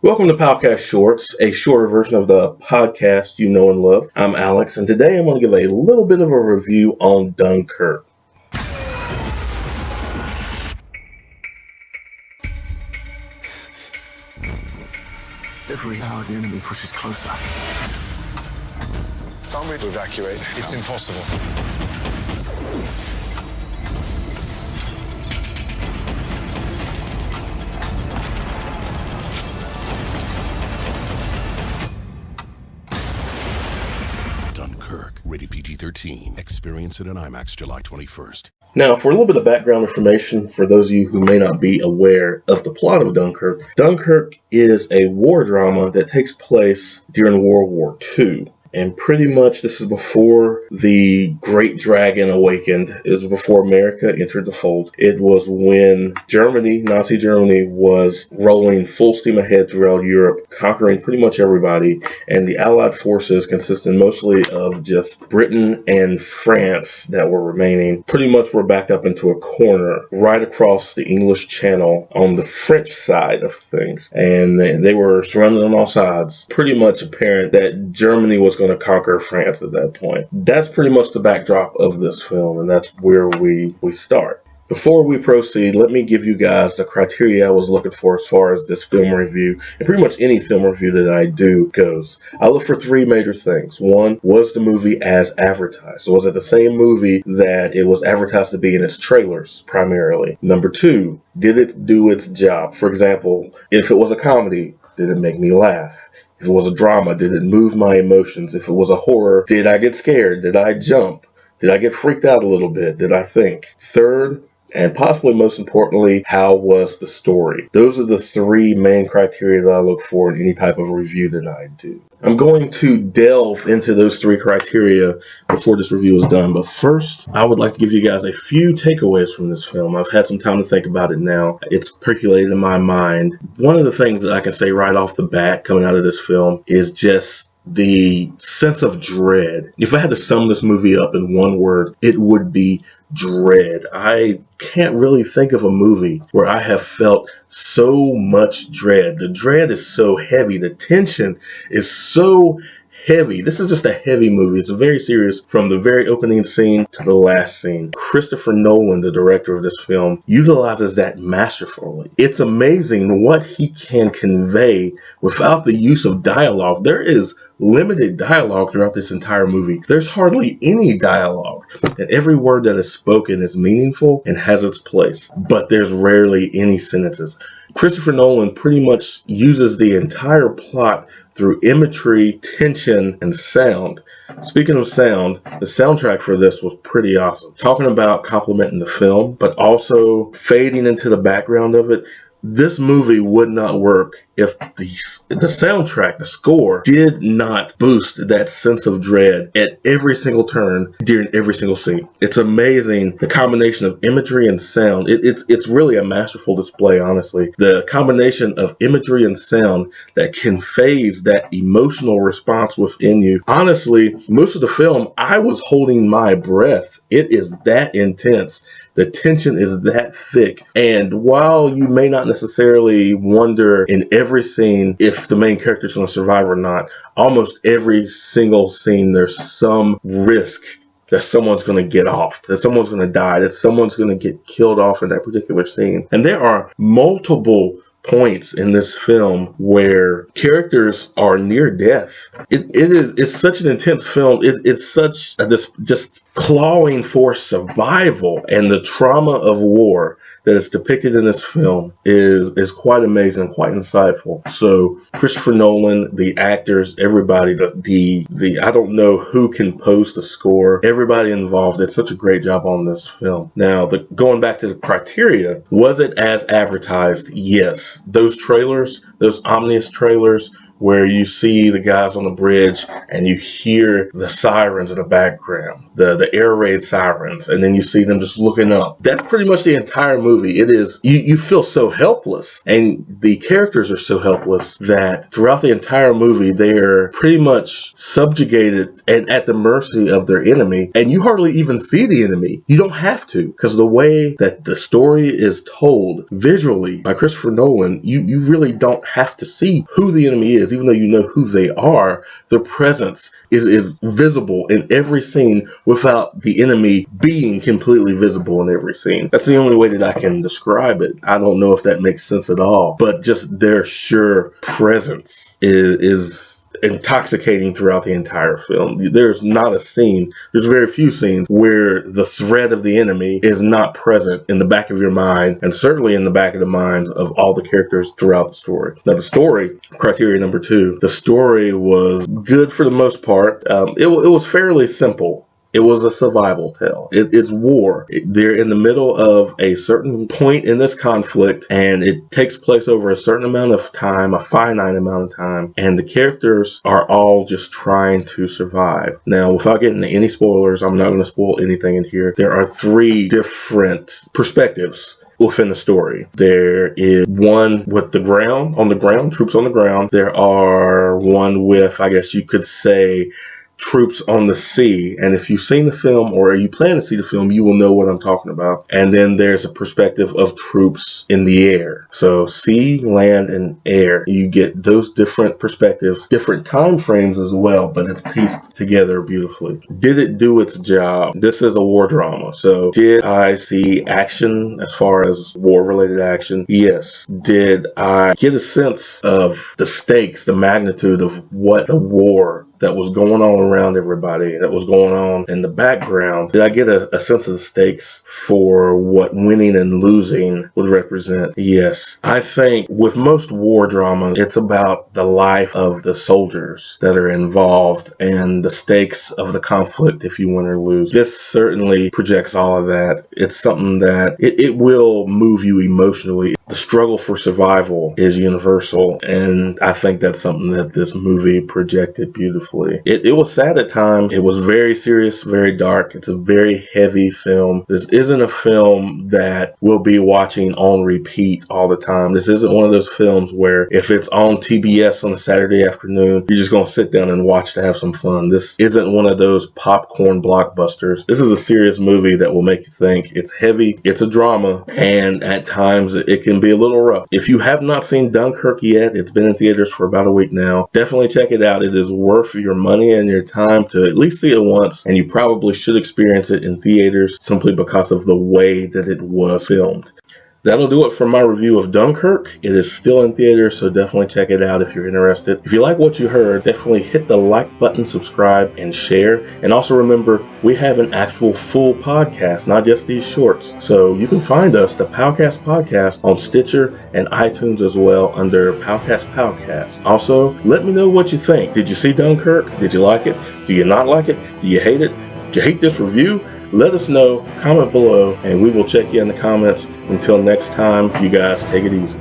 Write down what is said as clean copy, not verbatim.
Welcome to Podcast Shorts, a shorter version of the podcast you know and love. I'm Alex, and today I'm going to give a little bit of a review on Dunkirk. Every hour the enemy pushes closer. Can't we evacuate? It's impossible. Dunkirk, rated PG-13. Experience it in IMAX July 21st. Now, for a little bit of background information for those of you who may not be aware of the plot of Dunkirk, Dunkirk is a war drama that takes place during World War II. And pretty much this is before the Great Dragon awakened. It was before America entered the fold. It was when Germany, Nazi Germany, was rolling full steam ahead throughout Europe, conquering pretty much everybody. And the Allied forces consisted mostly of just Britain and France that were remaining. Pretty much were backed up into a corner right across the English Channel on the French side of things. And they were surrounded on all sides. Pretty much apparent that Germany was going to conquer France at that point. That's pretty much the backdrop of this film, and that's where we start. Before we proceed, let me give you guys the criteria I was looking for as far as this film review, and pretty much any film review that I do goes. I look for three major things. One, was the movie as advertised? So was it the same movie that it was advertised to be in its trailers, primarily? Number two, did it do its job? For example, if it was a comedy, did it make me laugh? If it was a drama, did it move my emotions? If it was a horror, did I get scared? Did I jump? Did I get freaked out a little bit? Did I think? Third, and possibly most importantly, how was the story? Those are the three main criteria that I look for in any type of review that I do. I'm going to delve into those three criteria before this review is done. But first, I would like to give you guys a few takeaways from this film. I've had some time to think about it now. It's percolated in my mind. One of the things that I can say right off the bat coming out of this film is just the sense of dread. If I had to sum this movie up in one word, it would be dread. I can't really think of a movie where I have felt so much dread. The dread is so heavy. The tension is so heavy. This is just a heavy movie. It's very serious from the very opening scene to the last scene. Christopher Nolan, the director of this film, utilizes that masterfully. It's amazing what he can convey without the use of dialogue. There is limited dialogue throughout this entire movie. There's hardly any dialogue, and every word that is spoken is meaningful and has its place, but there's rarely any sentences. Christopher Nolan pretty much uses the entire plot through imagery, tension, and sound. Speaking of sound, the soundtrack for this was pretty awesome. Talking about complimenting the film, but also fading into the background of it, this movie would not work if the soundtrack, the score, did not boost that sense of dread at every single turn during every single scene. It's amazing, the combination of imagery and sound. It's really a masterful display, honestly. The combination of imagery and sound that conveys that emotional response within you. Honestly, most of the film, I was holding my breath. It is that intense. The tension is that thick. And while you may not necessarily wonder in every scene if the main character is going to survive or not, almost every single scene there's some risk that someone's going to get off, that someone's going to die, that someone's going to get killed off in that particular scene. And there are multiple points in this film where characters are near death. It's such an intense film. It's such this just clawing for survival, and the trauma of war that is depicted in this film is quite amazing, quite insightful. So Christopher Nolan, the actors, everybody, the I don't know who composed the score, everybody involved did such a great job on this film. Now, going back to the criteria, was it as advertised? Yes. Those trailers, those ominous trailers, where you see the guys on the bridge and you hear the sirens in the background, the air raid sirens, and then you see them just looking up. That's pretty much the entire movie. It is, you feel so helpless, and the characters are so helpless that throughout the entire movie they're pretty much subjugated and at the mercy of their enemy, and you hardly even see the enemy. You don't have to, because the way that the story is told visually by Christopher Nolan, you really don't have to see who the enemy is, even though you know who they are. Their presence is visible in every scene without the enemy being completely visible in every scene. That's the only way that I can describe it. I don't know if that makes sense at all, but just their sheer presence is intoxicating throughout the entire film. There's not a scene, there's very few scenes where the threat of the enemy is not present in the back of your mind, and certainly in the back of the minds of all the characters throughout the story. Now, the story, criteria number 2, the story was good for the most part. It was fairly simple. It was a survival tale. It's war. They're in the middle of a certain point in this conflict, and it takes place over a certain amount of time, a finite amount of time, and the characters are all just trying to survive. Now, without getting into any spoilers, I'm not going to spoil anything in here. There are 3 different perspectives within the story. There is one with troops on the ground. There are one with, I guess you could say, troops on the sea, and if you've seen the film or you plan to see the film, you will know what I'm talking about. And then there's a perspective of troops in the air. So sea, land, and air. You get those different perspectives, different time frames as well, but it's pieced together beautifully. Did it do its job? This is a war drama, so did I see action as far as war-related action? Yes. Did I get a sense of the stakes, the magnitude of what the war that was going on around everybody, that was going on in the background? Did I get a sense of the stakes for what winning and losing would represent? Yes. I think with most war drama, it's about the life of the soldiers that are involved and the stakes of the conflict if you win or lose. This certainly projects all of that. It's something that it will move you emotionally. The struggle for survival is universal, and I think that's something that this movie projected beautifully. It was sad at times. It was very serious, very dark. It's a very heavy film. This isn't a film that we'll be watching on repeat all the time. This isn't one of those films where if it's on TBS on a Saturday afternoon, you're just going to sit down and watch to have some fun. This isn't one of those popcorn blockbusters. This is a serious movie that will make you think. It's heavy, it's a drama, and at times it can be a little rough. If you have not seen Dunkirk yet, it's been in theaters for about a week now. Definitely check it out. It is worth your money and your time to at least see it once, and you probably should experience it in theaters simply because of the way that it was filmed. That'll do it for my review of Dunkirk. It is still in theaters, so definitely check it out if you're interested. If you like what you heard, definitely hit the like button, subscribe, and share. And also remember, we have an actual full podcast, not just these shorts. So you can find us, the POWcast Podcast, on Stitcher and iTunes as well under POWcast. Also, let me know what you think. Did you see Dunkirk? Did you like it? Do you not like it? Do you hate it? Do you hate this review? Let us know, comment below, and we will check you in the comments. Until next time, you guys take it easy.